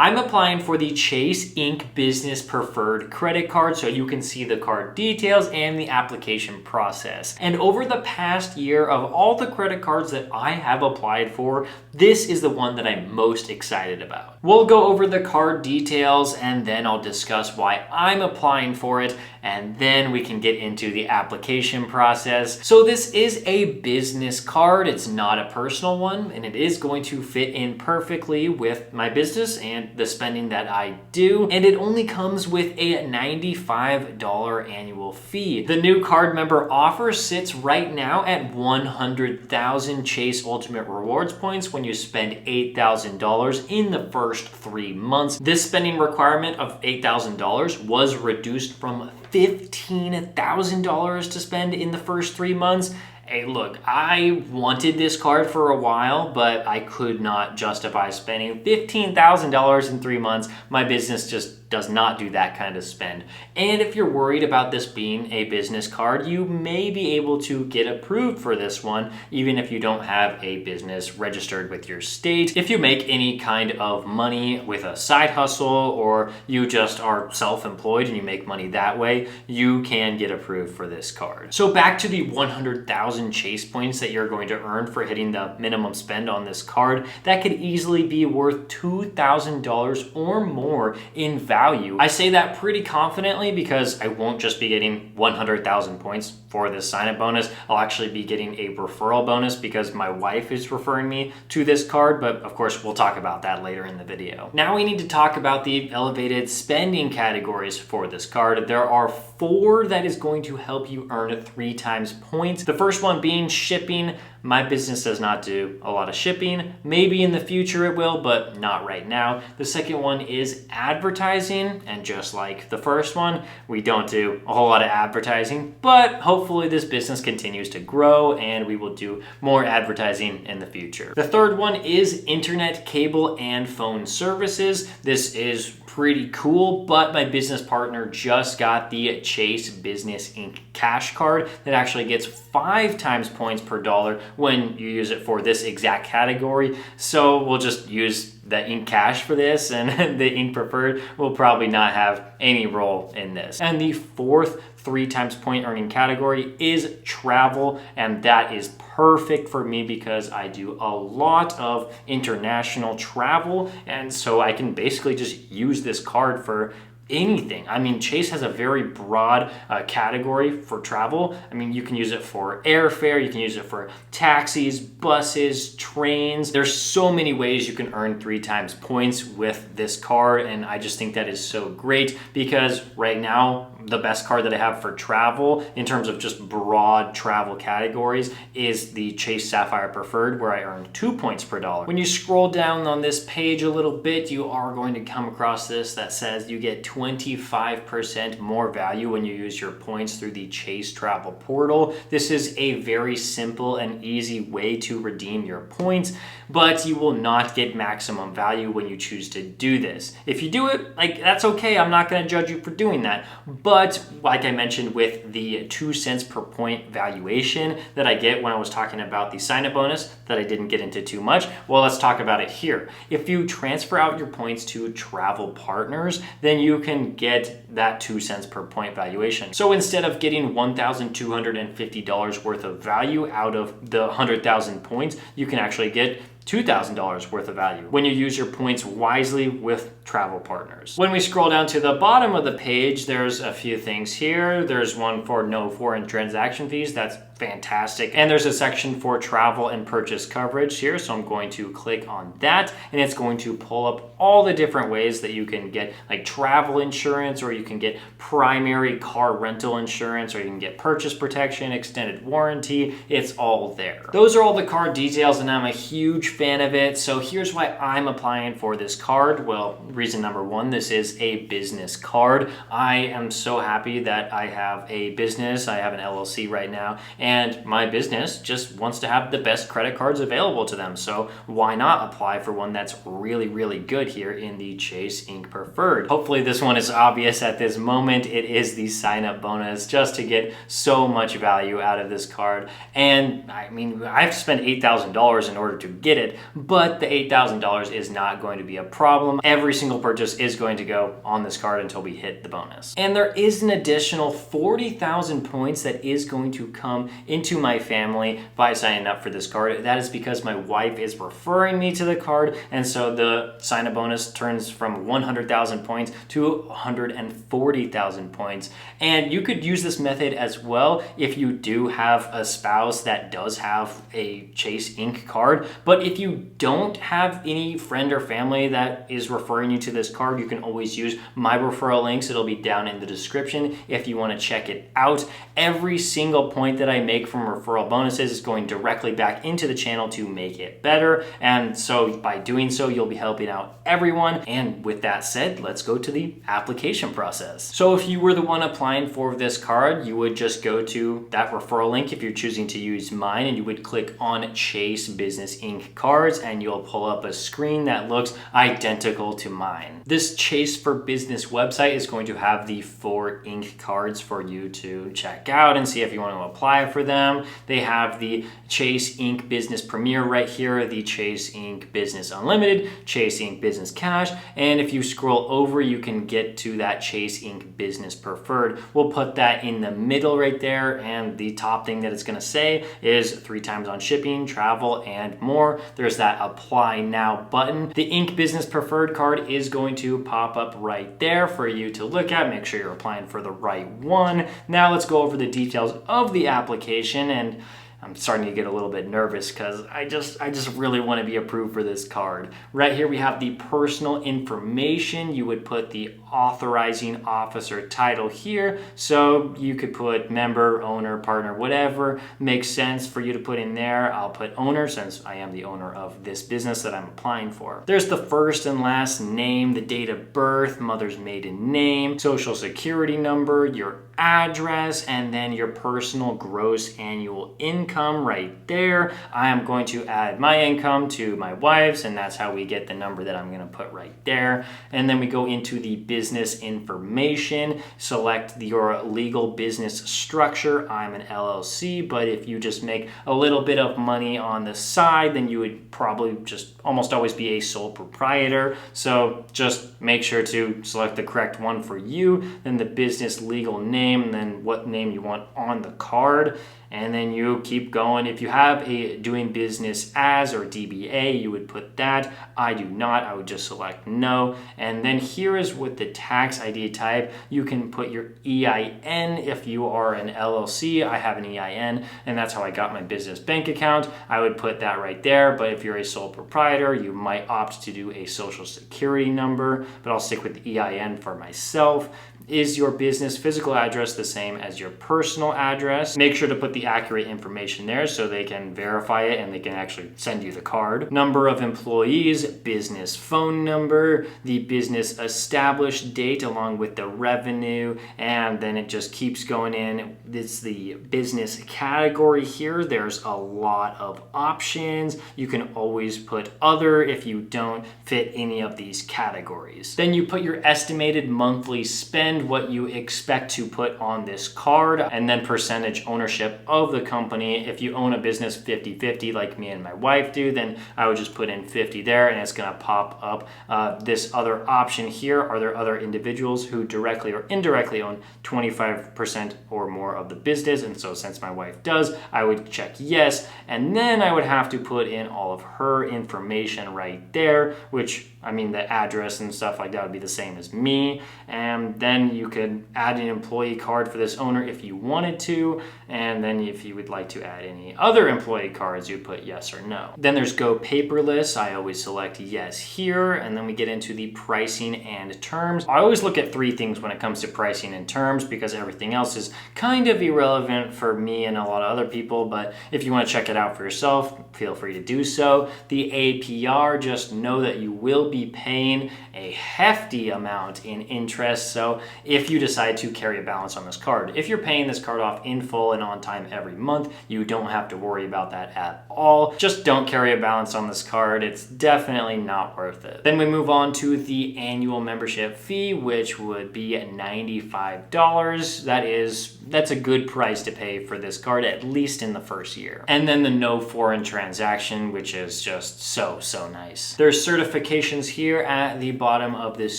I'm applying for the Chase Inc. Business Preferred credit card, so you can see the card details and the application process. And over the past year, of all the credit cards that I have applied for, this is the one that I'm most excited about. We'll go over the card details and then I'll discuss why I'm applying for it, and then we can get into the application process. So this is a business card. It's not a personal one, and it is going to fit in perfectly with my business and the spending that I do, and it only comes with a $95 annual fee. The new card member offer sits right now at 100,000 Chase Ultimate Rewards points when you spend $8,000 in the first 3 months. This spending requirement of $8,000 was reduced from $15,000 to spend in the first 3 months. Hey, look, I wanted this card for a while, but I could not justify spending $15,000 in 3 months. My business just does not do that kind of spend. And if you're worried about this being a business card, you may be able to get approved for this one, even if you don't have a business registered with your state. If you make any kind of money with a side hustle, or you just are self-employed and you make money that way, you can get approved for this card. So back to the 100,000 Chase points that you're going to earn for hitting the minimum spend on this card, that could easily be worth $2,000 or more in value. I say that pretty confidently because I won't just be getting 100,000 points for this sign-up bonus. I'll actually be getting a referral bonus because my wife is referring me to this card, but of course we'll talk about that later in the video. Now we need to talk about the elevated spending categories for this card. There are 4 that is going to help you earn 3 times points. The first one being shipping. My business does not do a lot of shipping. Maybe in the future it will, but not right now. The second one is advertising, and just like the first one, we don't do a whole lot of advertising, but hopefully this business continues to grow and we will do more advertising in the future. The third one is internet, cable, and phone services. This is pretty cool, but my business partner just got the Chase Business Inc. Cash card that actually gets 5 times points per dollar when you use it for this exact category. So we'll just use the Inc. Cash for this, and the Inc. Preferred will probably not have any role in this. And the fourth 3 times point earning category is travel, and that is perfect for me because I do a lot of international travel, and so I can basically just use this card for anything. I mean, Chase has a very broad category for travel. I mean, you can use it for airfare, you can use it for taxis, buses, trains. There's so many ways you can earn 3 times points with this card, and I just think that is so great because right now, the best card that I have for travel in terms of just broad travel categories is the Chase Sapphire Preferred, where I earn 2 points per dollar. When you scroll down on this page a little bit, you are going to come across this that says you get 25% more value when you use your points through the Chase Travel Portal. This is a very simple and easy way to redeem your points, but you will not get maximum value when you choose to do this. If you do it, that's okay. I'm not going to judge you for doing that. But like I mentioned with the 2 cents per point valuation that I get when I was talking about the sign-up bonus that I didn't get into too much, well, let's talk about it here. If you transfer out your points to travel partners, then you can get that 2 cents per point valuation. So instead of getting $1,250 worth of value out of the 100,000 points, you can actually get $2,000 worth of value when you use your points wisely with travel partners. When we scroll down to the bottom of the page, there's a few things here. There's one for no foreign transaction fees. That's fantastic. And there's a section for travel and purchase coverage here. So I'm going to click on that, and it's going to pull up all the different ways that you can get like travel insurance, or you can get primary car rental insurance, or you can get purchase protection, extended warranty. It's all there. Those are all the card details, and I'm a huge fan of it. So here's why I'm applying for this card. Well, reason number one, this is a business card. I am so happy that I have a business. I have an LLC right now, and my business just wants to have the best credit cards available to them. So why not apply for one that's really, really good here in the Chase Inc. Preferred? Hopefully this one is obvious at this moment. It is the sign-up bonus just to get so much value out of this card. And I mean, I have to spend $8,000 in order to get it, but the $8,000 is not going to be a problem. Every single single purchase is going to go on this card until we hit the bonus. And there is an additional 40,000 points that is going to come into my family by signing up for this card. That is because my wife is referring me to the card, and so the sign-up bonus turns from 100,000 points to 140,000 points. And you could use this method as well if you do have a spouse that does have a Chase Inc. card. But if you don't have any friend or family that is referring you to this card, you can always use my referral links. It'll be down in the description if you want to check it out. Every single point that I make from referral bonuses is going directly back into the channel to make it better. And so by doing so, you'll be helping out everyone. And with that said, let's go to the application process. So if you were the one applying for this card, you would just go to that referral link if you're choosing to use mine, and you would click on Chase Business Inc. cards, and you'll pull up a screen that looks identical to mine. This Chase for Business website is going to have the 4 Inc. cards for you to check out and see if you want to apply for them. They have the Chase Inc. Business Premier right here, the Chase Inc. Business Unlimited, Chase Inc. Business Cash, and if you scroll over, you can get to that Chase Inc. Business Preferred. We'll put that in the middle right there, and the top thing that it's going to say is 3 times on shipping, travel, and more. There's that Apply Now button. The Inc. Business Preferred card is going to pop up right there for you to look at. Make sure you're applying for the right one. Now let's go over the details of the application, and I'm starting to get a little bit nervous because I just really want to be approved for this card. Right here we have the personal information. You would put the authorizing officer title here. So you could put member, owner, partner, whatever makes sense for you to put in there. I'll put owner since I am the owner of this business that I'm applying for. There's the first and last name, the date of birth, mother's maiden name, social security number, your address, and then your personal gross annual income right there. I am going to add my income to my wife's, and that's how we get the number that I'm going to put right there. And then we go into the business information, select your legal business structure. I'm an LLC, but if you just make a little bit of money on the side, then you would probably just almost always be a sole proprietor. So just make sure to select the correct one for you, then the business legal name, and then what name you want on the card. And then you keep going. If you have a doing business as or DBA, you would put that. I do not. I would just select no. And then here is with the tax ID type. You can put your EIN if you are an LLC. I have an EIN, and that's how I got my business bank account. I would put that right there. But if you're a sole proprietor, you might opt to do a social security number, but I'll stick with the EIN for myself. Is your business physical address the same as your personal address? Make sure to put the accurate information there so they can verify it and they can actually send you the card. Number of employees, business phone number, the business established date along with the revenue, and then it just keeps going in. It's the business category here. There's a lot of options. You can always put other if you don't fit any of these categories. Then you put your estimated monthly spend, what you expect to put on this card, and then percentage ownership of the company. If you own a business 50-50 like me and my wife do, then I would just put in 50 there, and it's going to pop up this other option here. Are there other individuals who directly or indirectly own 25% or more of the business? And so since my wife does, I would check yes, and then I would have to put in all of her information right there, which I mean the address and stuff like that would be the same as me. And then you could add an employee card for this owner if you wanted to, and then if you would like to add any other employee cards, you put yes or no. Then there's go paperless. I always select yes here, and then we get into the pricing and terms. I always look at 3 things when it comes to pricing and terms because everything else is kind of irrelevant for me and a lot of other people, but if you want to check it out for yourself, feel free to do so. The APR, just know that you will be paying a hefty amount in interest. So if you decide to carry a balance on this card, if you're paying this card off in full and on time every month. You don't have to worry about that at all. Just don't carry a balance on this card. It's definitely not worth it. Then we move on to the annual membership fee, which would be $95. That's a good price to pay for this card, at least in the first year. And then the no foreign transaction, which is just so nice. There's certifications here at the bottom of this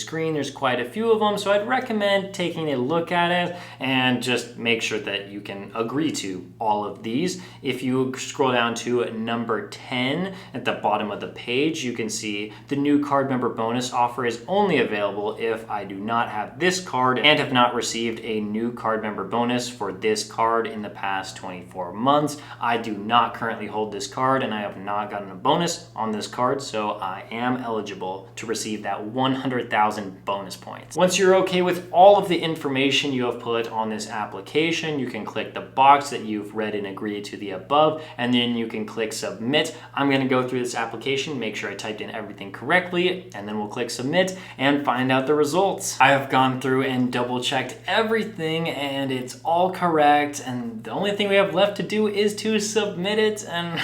screen. There's quite a few of them, so I'd recommend taking a look at it and just make sure that you can agree to all of these. If you scroll down to number 10 at the bottom of the page, you can see the new card member bonus offer is only available if I do not have this card and have not received a new card member bonus for this card in the past 24 months. I do not currently hold this card and I have not gotten a bonus on this card, so I am eligible to receive that 100,000 bonus points. Once you're okay with all of the information you have put on this application, you can click the box that you've read and agreed to the above, and then you can click submit. I'm going to go through this application, make sure I typed in everything correctly, and then we'll click submit and find out the results. I have gone through and double checked everything and it's all correct, and the only thing we have left to do is to submit it, and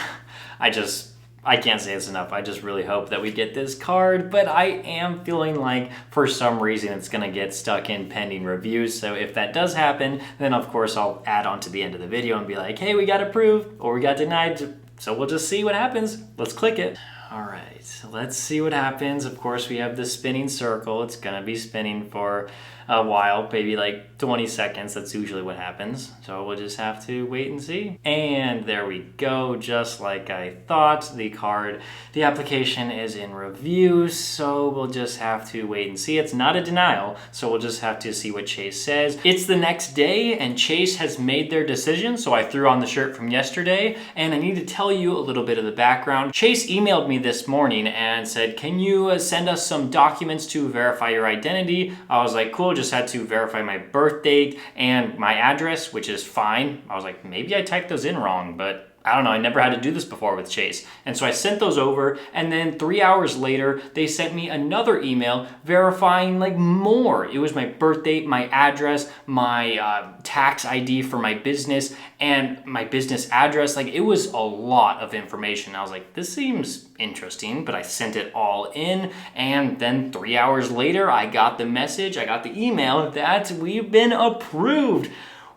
I can't say this enough. I just really hope that we get this card, but I am feeling like for some reason it's gonna get stuck in pending reviews. So if that does happen, then of course I'll add on to the end of the video and be like, hey, we got approved or we got denied. So we'll just see what happens. Let's click it. All right, so let's see what happens. Of course, we have the spinning circle. It's gonna be spinning for a while, maybe like 20 seconds. That's usually what happens. So we'll just have to wait and see. And there we go, just like I thought. The application is in review, so we'll just have to wait and see. It's not a denial, so we'll just have to see what Chase says. It's the next day and Chase has made their decision, so I threw on the shirt from yesterday, and I need to tell you a little bit of the background. Chase emailed me this morning and said, can you send us some documents to verify your identity? I was like, cool. Just had to verify my birth date and my address, which is fine. I was like, maybe I typed those in wrong, but I don't know, I never had to do this before with Chase. And so I sent those over, and then 3 hours later, they sent me another email verifying like more. It was my birth date, my address, my tax ID for my business, and my business address. Like, it was a lot of information. I was like, this seems interesting, but I sent it all in, and then 3 hours later, I got the message, I got the email that we've been approved.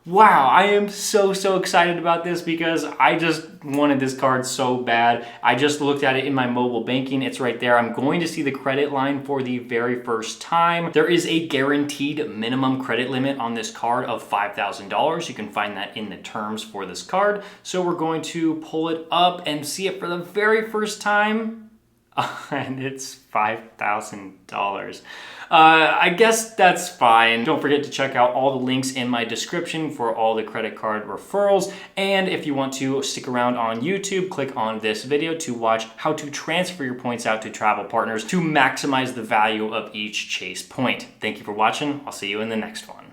Wow, I am so excited about this because I just wanted this card so bad. I just looked at it in my mobile banking. It's right there. I'm going to see the credit line for the very first time. There is a guaranteed minimum credit limit on this card of $5,000. You can find that in the terms for this card. So we're going to pull it up and see it for the very first time. And it's $5,000. I guess that's fine. Don't forget to check out all the links in my description for all the credit card referrals. And if you want to stick around on YouTube, click on this video to watch how to transfer your points out to travel partners to maximize the value of each Chase point. Thank you for watching. I'll see you in the next one.